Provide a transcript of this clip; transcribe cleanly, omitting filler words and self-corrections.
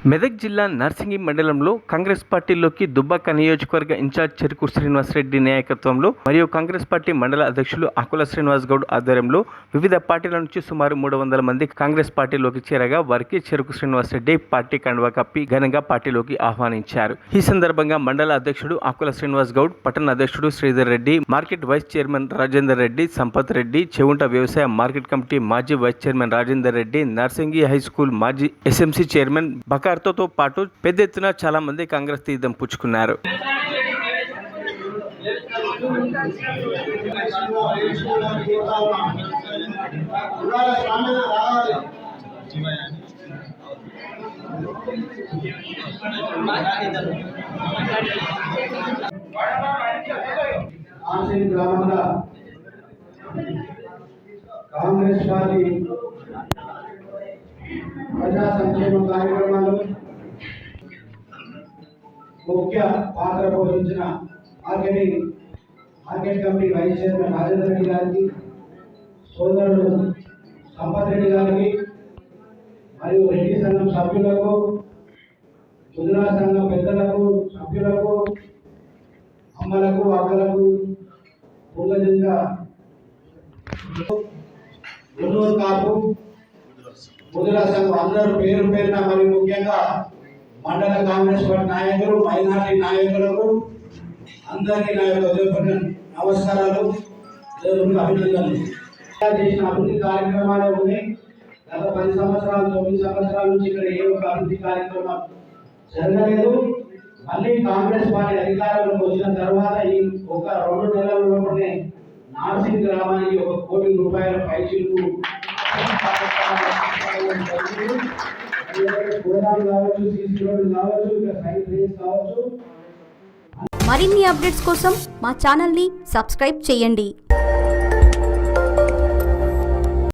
మెదక్ జిల్లా నర్సింగి మండలంలో కాంగ్రెస్ పార్టీలోకి దుబ్బాక నియోజకవర్గ ఇన్ఛార్జ్ చెరుకు శ్రీనివాసరెడ్డి నాయకత్వంలో మరియు కాంగ్రెస్ పార్టీ మండల అధ్యక్షులు ఆకుల శ్రీనివాస్ గౌడ్ ఆధ్వర్యంలో వివిధ పార్టీల నుంచి సుమారు 300 మంది కాంగ్రెస్ పార్టీలోకి చేరగా వారికి చెరుకు శ్రీనివాసరెడ్డి పార్టీ కండువా కప్పి ఘనంగా పార్టీలోకి ఆహ్వానించారు. ఈ సందర్భంగా మండల అధ్యక్షుడు ఆకుల శ్రీనివాస్ గౌడ్, పట్టణ అధ్యక్షుడు Sridhar Reddy, market vice chairman Rajender Reddy, Sampath Reddy, చెవుంట వ్యవసాయ మార్కెట్ కమిటీ మాజీ vice chairman Rajender Reddy, Narsingi high school మాజీ ఎస్ఎంసీ చైర్మన్ బకార్తో పాటు పెద్ద ఎత్తున చాలా మంది కాంగ్రెస్ తీర్థం పుచ్చుకున్నారు. కాంగ్రెస్ పార్టీ ప్రజా సంక్షేమ కార్యక్రమాలు ముఖ్య పాత్ర పోషించిన market committee vice chairman Rajendra Reddy గారికి, సోదరుడు సంపత్ రెడ్డి గారికి మరియు రెడ్డి సంఘం సభ్యులకు, ముద్రా సంఘం పెద్దలకు, సభ్యులకు, అమ్మలకు, అక్కలకు, పూలజంగా కాపు ముద్రా సంఘం అందరూ పేరు పేరున మరియు ముఖ్యంగా మండల కాంగ్రెస్ పార్టీ నాయకులు, మైనార్టీ నాయకులకు అందరికీ నా యొక్క నమస్కారాలు, అభినందనలు. చేసిన అభివృద్ధి కార్యక్రమాలు ఉన్నాయి. గత 10 సంవత్సరాలు 9 సంవత్సరాల నుంచి ఇక్కడ ఏ ఒక్క అభివృద్ధి కార్యక్రమం జరగలేదు. మళ్ళీ కాంగ్రెస్ పార్టీ అధికారంలోకి వచ్చిన తర్వాత ఈ ఒక 2 నెలల్లోనే నార్సింగ్ గ్రామానికి 1 కోటి రూపాయల పైచిలకు మరిన్ని అప్డేట్స్ కోసం మా ఛానల్ని సబ్స్క్రైబ్ చేయండి.